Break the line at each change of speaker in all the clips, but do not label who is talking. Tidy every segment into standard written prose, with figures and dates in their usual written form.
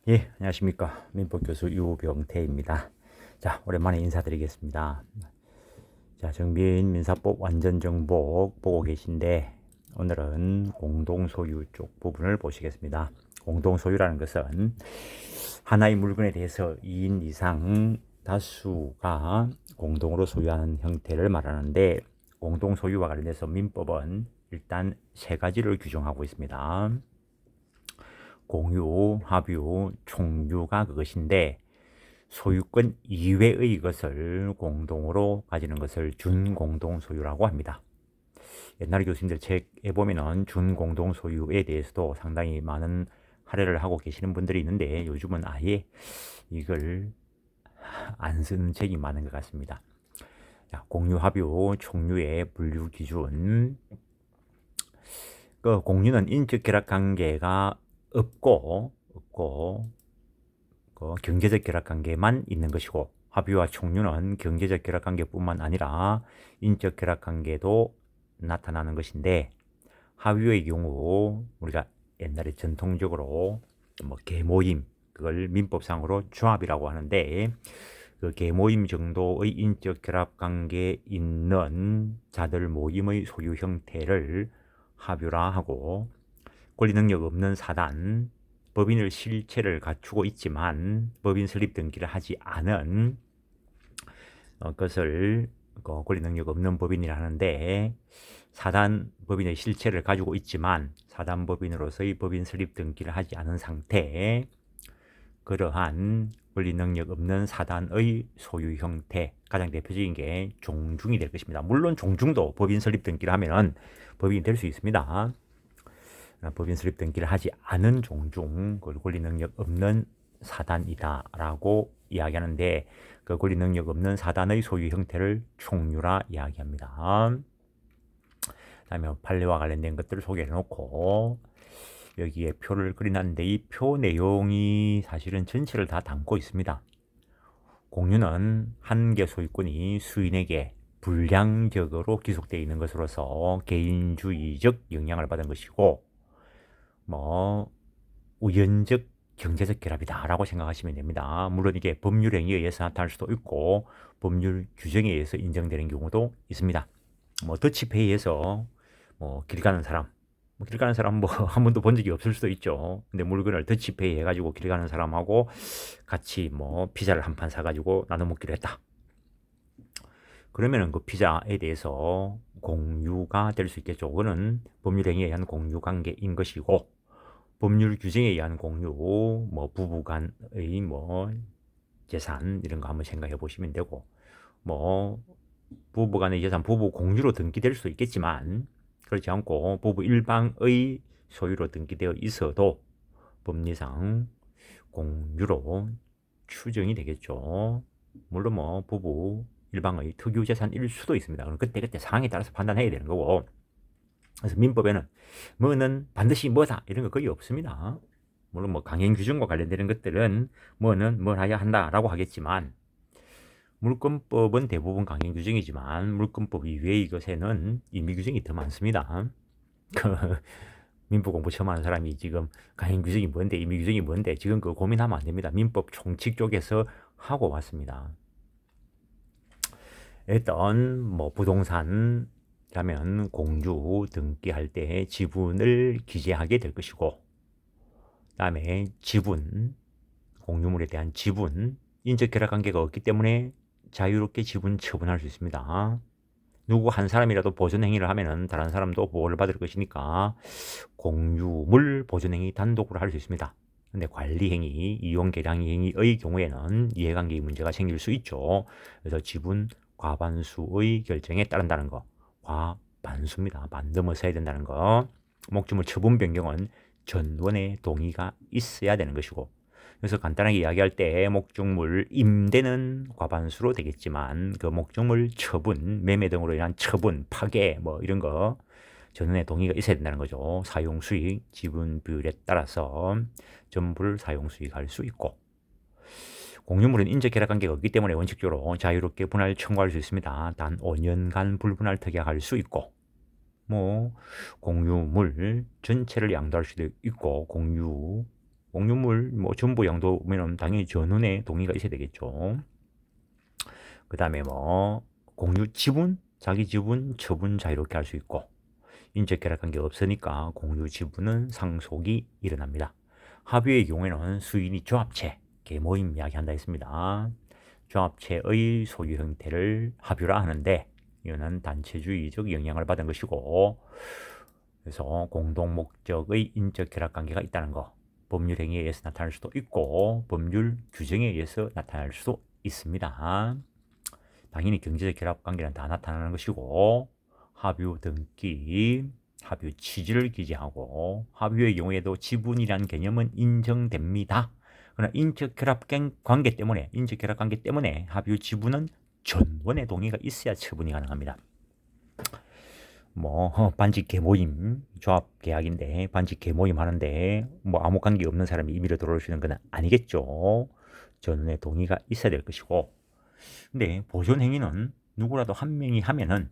예, 안녕하십니까. 민법교수 유병태입니다. 자, 오랜만에 인사드리겠습니다. 자, 정비인 민사법 완전정복 보고 계신데, 오늘은 공동소유 쪽 부분을 보시겠습니다. 공동소유라는 것은 하나의 물건에 대해서 2인 이상 다수가 공동으로 소유하는 형태를 말하는데, 공동소유와 관련해서 민법은 일단 세 가지를 규정하고 있습니다. 공유, 합유, 총유가 그것인데 소유권 이외의 것을 공동으로 가지는 것을 준공동 소유라고 합니다. 옛날 교수님들 책에 보면은 준공동 소유에 대해서도 상당히 많은 할애를 하고 계시는 분들이 있는데 요즘은 아예 이걸 안 쓰는 책이 많은 것 같습니다. 자, 공유, 합유, 총유의 분류 기준. 그 공유는 인적 결합 관계가 없고 경제적 결합 관계만 있는 것이고, 합의와 총류는 경제적 결합 관계뿐만 아니라 인적 결합 관계도 나타나는 것인데, 합의의 경우 우리가 옛날에 전통적으로 뭐 계모임, 그걸 민법상으로 조합이라고 하는데, 그 계모임 정도의 인적 결합 관계에 있는 자들 모임의 소유 형태를 합유라 하고, 권리 능력 없는 사단, 법인의 실체를 갖추고 있지만 법인 설립 등기를 하지 않은 것을 권리 능력 없는 법인이라 하는데, 사단 법인의 실체를 가지고 있지만 사단 법인으로서의 법인 설립 등기를 하지 않은 상태에 그러한 권리 능력 없는 사단의 소유 형태, 가장 대표적인 게 종중이 될 것입니다. 물론 종중도 법인 설립 등기를 하면 법인이 될 수 있습니다. 법인 설립 등기를 하지 않은 종중, 권리 능력 없는 사단이다라고 이야기하는데, 그 권리 능력 없는 사단의 소유 형태를 총유라 이야기합니다. 다음에 판례와 관련된 것들을 소개해 놓고 여기에 표를 그려놨는데, 이 표 내용이 사실은 전체를 다 담고 있습니다. 공유는 한 개 소유권이 수인에게 불량적으로 기속되어 있는 것으로서 개인주의적 영향을 받은 것이고, 우연적 경제적 결합이다라고 생각하시면 됩니다. 물론 이게 법률 행위에 의해서 나타날 수도 있고 법률 규정에 의해서 인정되는 경우도 있습니다. 더치페이에서 길 가는 사람, 길 가는 사람 한 번도 본 적이 없을 수도 있죠. 근데 물건을 더치페이 해가지고 길 가는 사람하고 같이 피자를 한 판 사가지고 나눠 먹기로 했다. 그러면은 그 피자에 대해서 공유가 될 수 있겠죠. 그거는 법률 행위에 의한 공유 관계인 것이고, 법률 규정에 의한 공유, 부부 간의 재산 이런 거 한번 생각해 보시면 되고, 부부 간의 재산 부부 공유로 등기될 수도 있겠지만 그렇지 않고 부부 일방의 소유로 등기되어 있어도 법리상 공유로 추정이 되겠죠. 물론 부부 일방의 특유 재산일 수도 있습니다. 그럼 그때 상황에 따라서 판단해야 되는 거고, 그래서 민법에는 뭐는 반드시 뭐다 이런 거 거의 없습니다. 물론 강행 규정과 관련되는 것들은 뭐는 뭘 해야 한다라고 하겠지만, 물권법은 대부분 강행 규정이지만 물권법 이외의 것에는 임의 규정이 더 많습니다. 민법 공부 처음 하는 사람이 지금 강행 규정이 뭔데 임의 규정이 뭔데 지금 그 고민하면 안 됩니다. 민법 총칙 쪽에서 하고 왔습니다. 일단 부동산 라면 공유 등기할 때 지분을 기재하게 될 것이고, 그다음에 지분, 공유물에 대한 지분, 인적 결합 관계가 없기 때문에 자유롭게 지분 처분할 수 있습니다. 누구 한 사람이라도 보존 행위를 하면은 다른 사람도 보호를 받을 것이니까 공유물 보존 행위 단독으로 할 수 있습니다. 근데 관리 행위, 이용 계량 행위의 경우에는 이해관계의 문제가 생길 수 있죠. 그래서 지분 과반수의 결정에 따른다는 거, 과반수입니다. 반 넘어서야 된다는 거. 목적물 처분 변경은 전원의 동의가 있어야 되는 것이고, 그래서 간단하게 이야기할 때 목적물 임대는 과반수로 되겠지만 그 목적물 처분, 매매 등으로 인한 처분, 파괴 이런 거 전원의 동의가 있어야 된다는 거죠. 사용 수익, 지분 비율에 따라서 전부를 사용 수익할 수 있고, 공유물은 인적 결합 관계가 없기 때문에 원칙적으로 자유롭게 분할 청구할 수 있습니다. 단 5년간 불분할 특약할 수 있고, 공유물 전체를 양도할 수도 있고, 공유 공유물 뭐 전부 양도면은 당연히 전원의 동의가 있어야 되겠죠. 그 다음에 뭐 공유 지분, 자기 지분, 처분 자유롭게 할 수 있고 인적 결합 관계 없으니까 공유 지분은 상속이 일어납니다. 합의의 경우에는 수인이 조합체, 계모임 이야기한다 했습니다. 조합체의 소유 형태를 합유라 하는데 이거는 단체주의적 영향을 받은 것이고 그래서 공동 목적의 인적 결합 관계가 있다는 거 법률 행위에 의해서 나타날 수도 있고 법률 규정에 의해서 나타날 수도 있습니다. 당연히 경제적 결합 관계는 다 나타나는 것이고 합유 등기, 합유 취지를 기재하고 합유의 경우에도 지분이라는 개념은 인정됩니다. 그러나 인적 결합 관계 때문에 합유 지분은 전원의 동의가 있어야 처분이 가능합니다. 뭐 반지 계모임 조합 계약인데 반지 계모임 하는데 뭐 아무 관계 없는 사람이 임의로 들어올 수 있는 건 아니겠죠. 전원의 동의가 있어야 될 것이고 근데 보존 행위는 누구라도 한 명이 하면은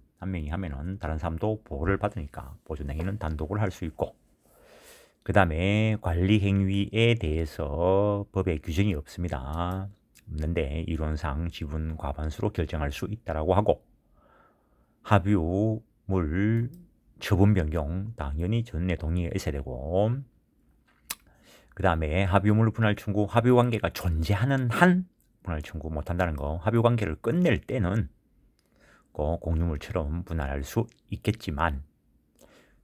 다른 사람도 보호를 받으니까 보존 행위는 단독으로 할 수 있고 그 다음에 관리 행위에 대해서 법에 규정이 없는데 이론상 지분 과반수로 결정할 수 있다라고 하고 합유물 처분 변경 당연히 전원의 동의가 있어야 되고 그 다음에 합유물 분할 청구 합유 관계가 존재하는 한 분할 청구 못한다는 거 합유 관계를 끝낼 때는 공유물처럼 분할할 수 있겠지만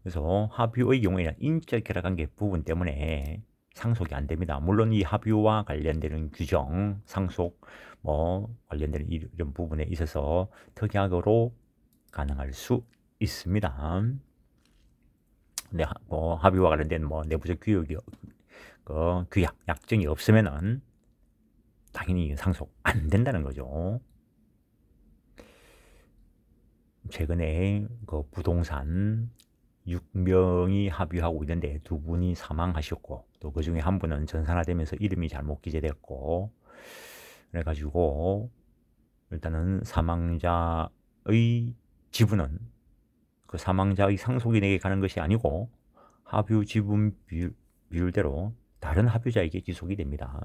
그래서 합유의 경우에는 인적 결합 관계 부분 때문에 상속이 안 됩니다. 물론 이 합유와 관련되는 규정, 상속 관련되는 이런 부분에 있어서 특약으로 가능할 수 있습니다. 근데 합의와 관련된 내부적 규약, 약정이 없으면은 당연히 상속 안 된다는 거죠. 최근에 그 부동산 6명이 합의하고 있는데 2분이 사망하셨고 또 그 중에 한 분은 전산화되면서 이름이 잘못 기재됐고 그래가지고 일단은 사망자의 지분은 그 사망자의 상속인에게 가는 것이 아니고 합유 지분 비율대로 다른 합유자에게 지속이 됩니다.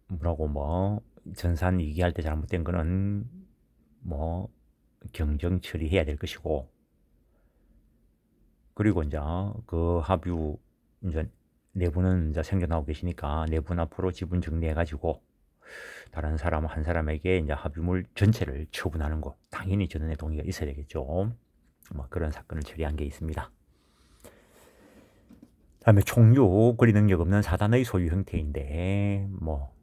뭐라고 전산 이기할 때 잘못된 거는 경정 처리해야 될 것이고 그리고 이제 그 합유 이제 내부는 이제 생겨나고 계시니까 내분 앞으로 지분 정리해 가지고 다른 사람 한 사람에게 이제 합유물 전체를 처분하는 거 당연히 전원의 동의가 있어야 되겠죠. 그런 사건을 처리한 게 있습니다. 다음에 총유 거리 능력 없는 사단의 소유 형태인데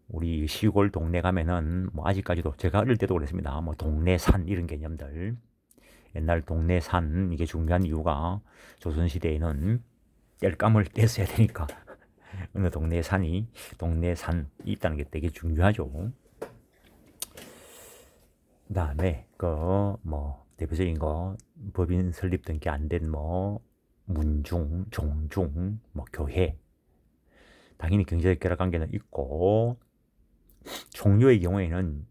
우리 시골 동네 가면은 아직까지도 제가 어릴 때도 그랬습니다. 동네 산 이런 개념들 옛날 동네 산 이게 중요한 이유가 조선시대에는 땔감을 뗐어야 되니까 어느 동네 산이 있다는 게 되게 중요하죠. 그 다음에 대표적인 거 법인 설립 등기 안 된 문중, 종중, 교회 당연히 경제적 결합 관계는 있고 종료의 경우에는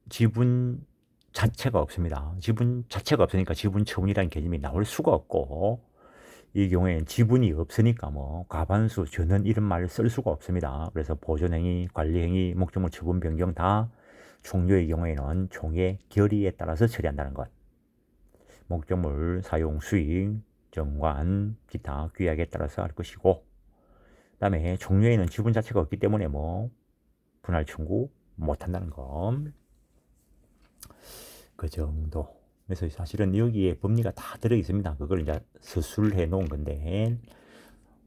지분 자체가 없습니다. 지분 자체가 없으니까 지분 처분이라는 개념이 나올 수가 없고 이 경우에는 지분이 없으니까 과반수 전원 이런 말을 쓸 수가 없습니다. 그래서 보존행위, 관리행위, 목적물 처분 변경 다 종료의 경우에는 종의 결의에 따라서 처리한다는 것. 목적물 사용 수익, 정관, 기타 규약에 따라서 할 것이고 그 다음에 종료에는 지분 자체가 없기 때문에 분할 청구 못한다는 것. 그 정도. 그래서 사실은 여기에 법리가 다 들어 있습니다. 그걸 이제 서술해 놓은 건데,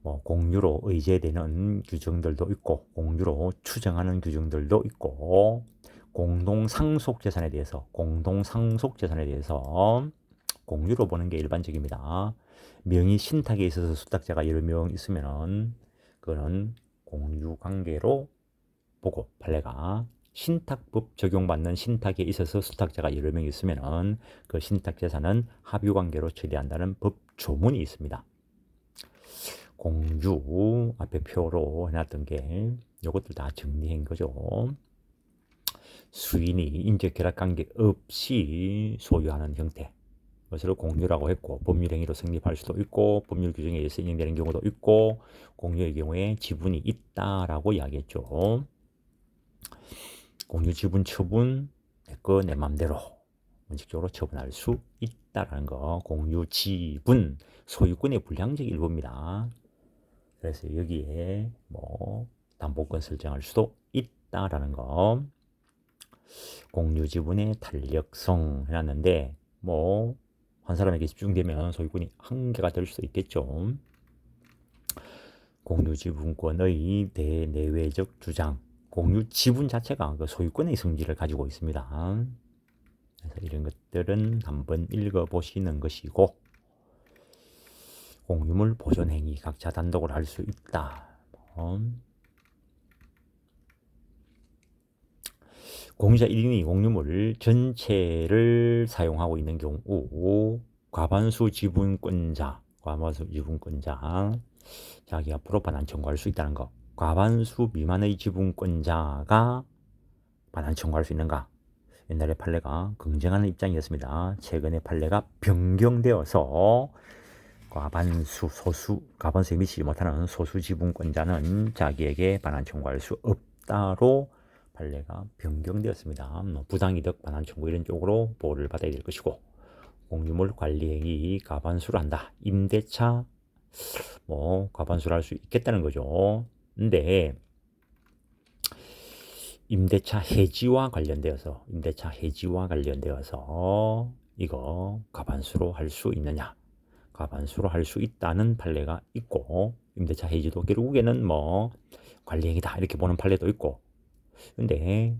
공유로 의제되는 규정들도 있고, 공유로 추정하는 규정들도 있고, 공동상속재산에 대해서 공유로 보는 게 일반적입니다. 명의 신탁에 있어서 수탁자가 여러 명 있으면, 그거는 공유 관계로 보고 판례가 신탁법 적용받는 신탁에 있어서 수탁자가 여러 명 있으면 그 신탁 재산은 합유 관계로 처리한다는 법 조문이 있습니다. 공유 앞에 표로 해놨던 게 이것들 다 정리한 거죠. 수인이 인적 결합 관계 없이 소유하는 형태. 것을 공유라고 했고, 법률행위로 성립할 수도 있고 법률 규정에 의해서 인정되는 경우도 있고, 공유의 경우에 지분이 있다라고 이야기했죠. 공유 지분 처분, 내거 내 맘대로 원칙적으로 처분할 수 있다라는 거. 공유 지분, 소유권의 불량적 일부입니다. 그래서 여기에 뭐 담보권 설정할 수도 있다라는 거. 공유 지분의 탄력성 해놨는데, 뭐 한 사람에게 집중되면 소유권이 한계가 될 수도 있겠죠. 공유 지분권의 대내외적 주장, 공유 지분 자체가 그 소유권의 성질을 가지고 있습니다. 그래서 이런 것들은 한번 읽어보시는 것이고, 공유물 보존 행위 각자 단독으로 할 수 있다. 공유자 1인이 공유물 전체를 사용하고 있는 경우 과반수 지분권자 자기 앞으로 반환 청구할 수 있다는 거. 과반수 미만의 지분권자가 반환 청구할 수 있는가? 옛날에 판례가 긍정하는 입장이었습니다. 최근에 판례가 변경되어서 과반수에 미치지 못하는 소수 지분권자는 자기에게 반환 청구할 수 없다로 판례가 변경되었습니다. 부당이득 반환 청구 이런 쪽으로 보호를 받아야 될 것이고, 공유물 관리행위 과반수를 한다. 임대차 뭐 과반수를 할 수 있겠다는 거죠. 근데 임대차 해지와 관련되어서 이거 과반수로 할 수 있느냐? 과반수로 할 수 있다는 판례가 있고, 임대차 해지도 결국에는 뭐 관리행위다 이렇게 보는 판례도 있고. 근데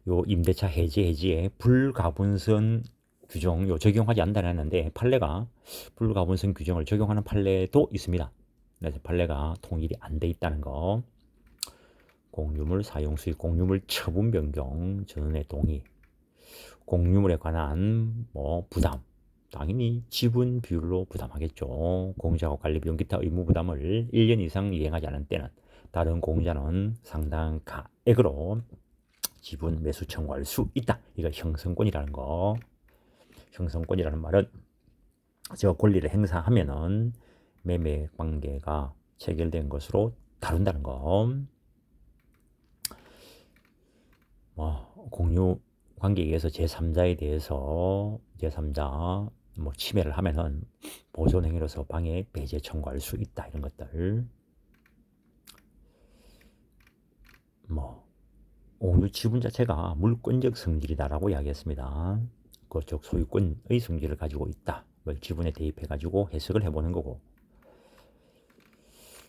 요 임대차 해지에 불가분성 규정 적용하지 않는다 했는데, 판례가 불가분성 규정을 적용하는 판례도 있습니다. 그래서 판례가 통일이 안 돼 있다는 거. 공유물 사용 수익, 공유물 처분 변경, 전원의 동의, 공유물에 관한 뭐 부담, 당연히 지분 비율로 부담하겠죠. 공유자가 관리 비용 기타 의무 부담을 1년 이상 이행하지 않은 때는 다른 공유자는 상당 가액으로 지분 매수 청구할 수 있다. 이거 형성권이라는 거. 형성권이라는 말은 저 권리를 행사하면은 매매 관계가 체결된 것으로 다룬다는 거. 공유 관계에 의해서 제3자에 대해서 제3자 뭐 침해를 하면은 보존 행위로서 방해 배제 청구할 수 있다. 이런 것들. 공유 지분 자체가 물권적 성질이다라고 이야기했습니다. 그쪽 소유권의 성질을 가지고 있다. 그걸 지분에 대입해 가지고 해석을 해보는 거고,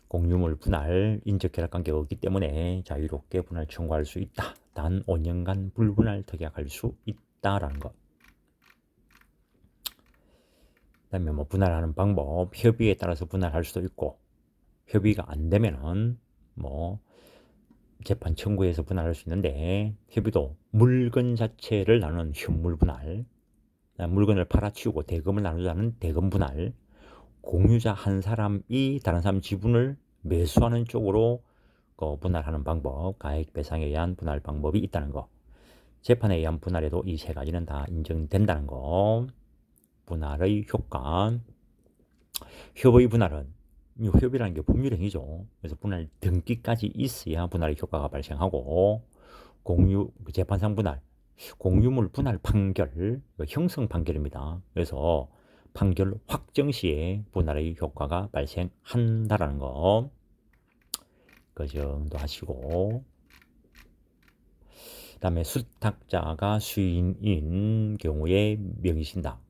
공유물 분할 인적 결합 관계가 없기 때문에 자유롭게 분할 청구할 수 있다. 단 5년간 불분할 특약할 수 있다라는 것. 그다음에 뭐 분할하는 방법, 협의에 따라서 분할할 수도 있고, 협의가 안 되면은 뭐 재판 청구해서 분할할 수 있는데, 협의도 물건 자체를 나누는 현물 분할, 물건을 팔아치우고 대금을 나누자는 대금 분할, 공유자 한 사람이 다른 사람 지분을 매수하는 쪽으로 분할하는 방법, 가액 배상에 의한 분할 방법이 있다는 거. 재판에 의한 분할에도 이 세 가지는 다 인정된다는 거. 분할의 효과. 협의 분할은, 협의라는 게 법률행위죠. 그래서 분할 등기까지 있어야 분할의 효과가 발생하고, 공유 재판상 분할, 공유물 분할 판결, 형성 판결입니다. 그래서 판결 확정 시에 분할의 효과가 발생한다라는 거. 그 정도 하시고, 그 다음에 수탁자가 수인인 경우에 명의신탁,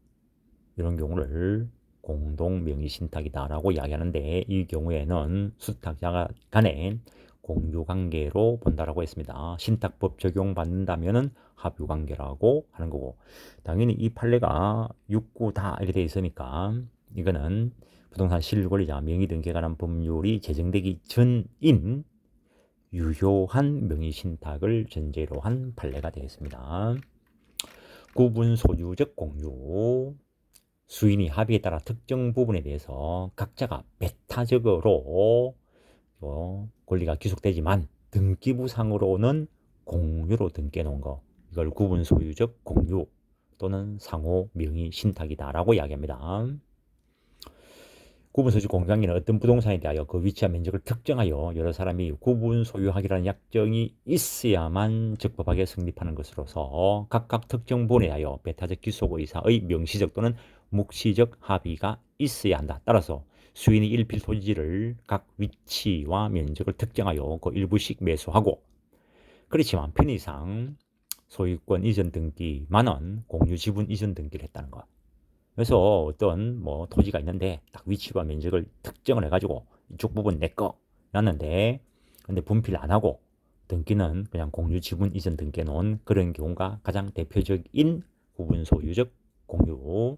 이런 경우를 공동 명의신탁이다라고 이야기하는데, 이 경우에는 수탁자 간의 공유관계로 본다라고 했습니다. 신탁법 적용받는다면은 합유관계라고 하는 거고, 당연히 이 판례가 6구다 이렇게 돼 있으니까 이거는 부동산 실권리자 명의등기에 관한 법률이 제정되기 전인 유효한 명의신탁을 전제로 한 판례가 되겠습니다. 구분 소유적 공유, 수인이 합의에 따라 특정 부분에 대해서 각자가 배타적으로 권리가 귀속되지만 등기부상으로는 공유로 등기해 놓은 거, 이걸 구분 소유적 공유, 또는 상호 명의 신탁이다라고 이야기합니다. 구분 소유 공유관계는 어떤 부동산에 대하여 그 위치와 면적을 특정하여 여러 사람이 구분 소유하기라는 약정이 있어야만 적법하게 성립하는 것으로서 각각 특정 부분에 대하여 배타적 기속 의사의 명시적 또는 묵시적 합의가 있어야 한다. 따라서 수인이 일필 토지를 각 위치와 면적을 특정하여 그 일부씩 매수하고, 그렇지만 편의상 소유권 이전 등기만은 공유 지분 이전 등기를 했다는 것. 그래서 어떤 뭐 토지가 있는데 딱 위치와 면적을 특정을 해가지고 이쪽 부분 내 거 놨는데, 근데 분필 안 하고 등기는 그냥 공유 지분 이전 등기해 놓은 그런 경우가 가장 대표적인 구분 소유적 공유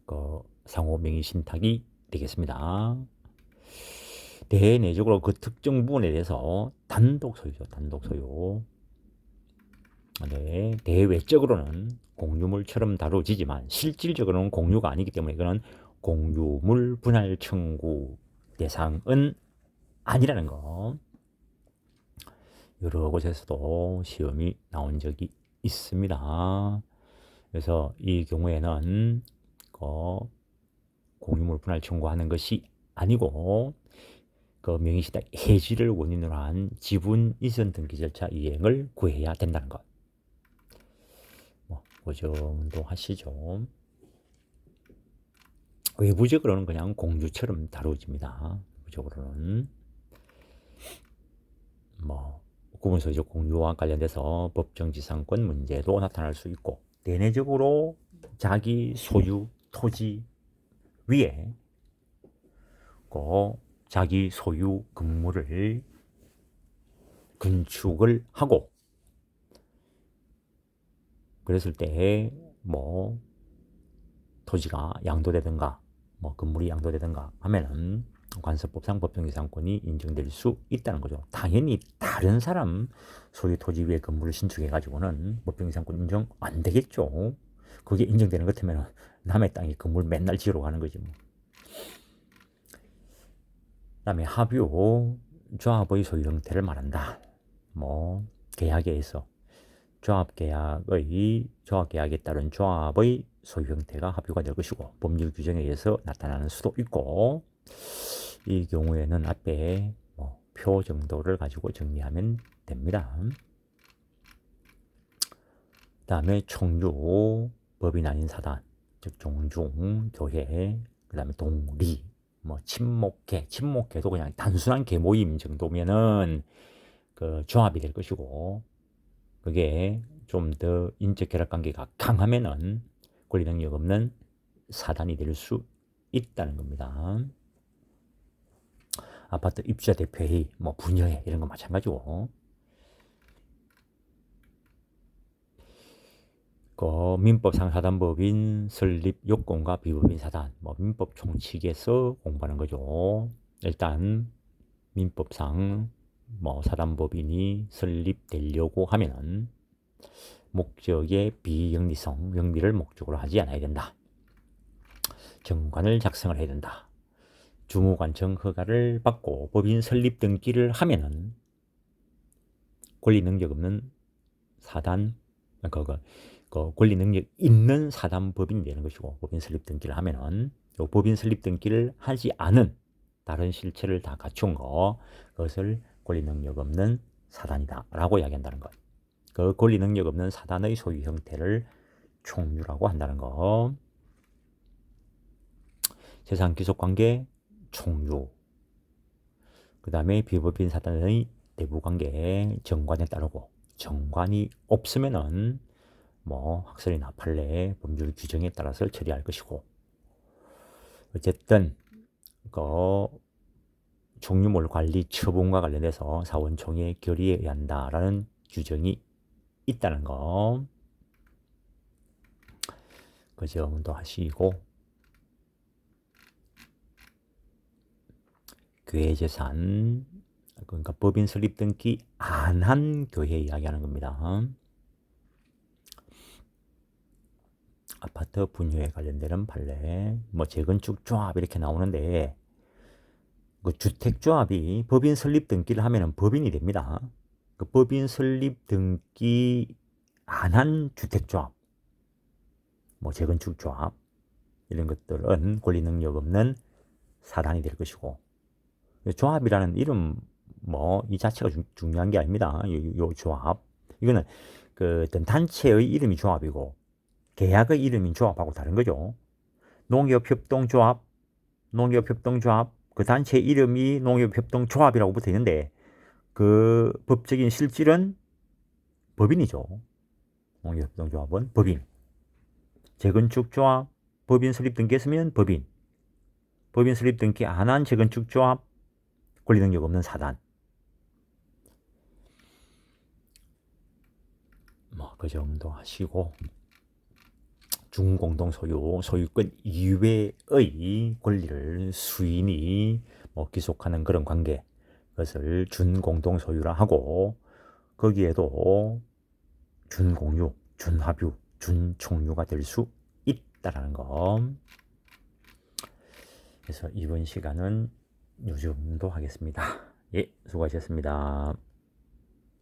그 상호 명의 신탁이 되겠습니다. 대내적으로 그 특정 부분에 대해서 단독 소유죠. 단독 소유. 네, 대외적으로는 공유물처럼 다루어지지만 실질적으로는 공유가 아니기 때문에 이거는 공유물 분할 청구 대상은 아니라는 거. 여러 곳에서도 시험이 나온 적이 있습니다. 그래서 이 경우에는 공유물 분할 청구하는 것이 아니고 그 명의신탁 해지를 원인으로 한 지분 이전 등기 절차 이행을 구해야 된다는 것. 그 정도 하시죠. 외부적으로는 그냥 공주처럼 다루어집니다. 외부적으로는 구분소유적 공유와 관련돼서 법정지상권 문제도 나타날 수 있고, 내내적으로 자기 소유 토지 위에 자기 소유 건물을 건축을 하고, 그랬을 때 토지가 양도되든가 건물이 양도되든가 하면은 관습법상 법정지상권이 인정될 수 있다는 거죠. 당연히 다른 사람 소유 토지 위에 건물을 신축해 가지고는 법정지상권 인정 안 되겠죠. 그게 인정되는 것 같으면 남의 땅에 건물 맨날 지으러 가는 거지 뭐. 그다음에 합유, 조합의 소유 형태를 말한다. 계약에서 조합계약에 따른 조합의 소유 형태가 합유가 될 것이고, 법률 규정에 의해서 나타나는 수도 있고, 이 경우에는 앞에 표 정도를 가지고 정리하면 됩니다. 그 다음에 총유, 법인 아닌 사단, 즉 종중, 교회, 그 다음에 동리, 친목회도 그냥 단순한 계모임 정도면은 그 조합이 될 것이고, 그게 좀 더 인적 결합 관계가 강하면은 권리 능력 없는 사단이 될 수 있다는 겁니다. 아파트 입주자 대표회의, 분여회 이런 거 마찬가지고. 민법상 사단법인 설립 요건과 비법인 사단, 민법 총칙에서 공부하는 거죠. 일단 민법상 사단법인이 설립되려고 하면은 목적의 비영리성, 영리를 목적으로 하지 않아야 된다. 정관을 작성을 해야 된다. 주무관청 허가를 받고 법인 설립 등기를 하면은 권리 능력 없는 사단, 권리 능력 있는 사단법인이 되는 것이고, 법인 설립 등기를 하면은 법인 설립 등기를 하지 않은 다른 실체를 다 갖춘 그것을 권리 능력 없는 사단이다라고 이야기한다는 것. 그 권리 능력 없는 사단의 소유 형태를 총유라고 한다는 것. 재산 귀속 관계 총유. 그 다음에 비법인 사단의 내부 관계 정관에 따르고, 정관이 없으면은 확설이나 판례, 법률 규정에 따라서 처리할 것이고, 어쨌든 총유물 관리 처분과 관련해서 사원총회 결의에 의한다라는 규정이 있다는 거. 그 점도 하시고, 교회재산, 그러니까 법인 설립 등기 안 한 교회 이야기하는 겁니다. 아파트 분유에 관련되는 판례, 재건축 조합 이렇게 나오는데, 그 주택조합이 법인 설립 등기를 하면은 법인이 됩니다. 그 법인 설립 등기 안 한 주택조합, 뭐 재건축조합 이런 것들은 권리 능력 없는 사단이 될 것이고, 조합이라는 이름 뭐 이 자체가 중요한 게 아닙니다. 요 조합 이거는 그 어떤 단체의 이름이 조합이고 계약의 이름인 조합하고 다른 거죠. 농협협동조합, 농협협동조합 그 단체 이름이 농협협동조합이라고 붙어 있는데 그 법적인 실질은 법인이죠. 농협협동조합은 법인. 재건축조합 법인 설립 등기했으면 법인. 법인 설립 등기 안 한 재건축조합 권리 능력 없는 사단. 뭐 그 정도 하시고 준공동 소유, 소유권 이외의 권리를 수인이 뭐 기속하는 그런 관계, 그것을 준공동 소유라 하고 거기에도 준공유, 준합유, 준총유가 될 수 있다라는 거. 그래서 이번 시간은 요 정도 하겠습니다. 예, 수고하셨습니다.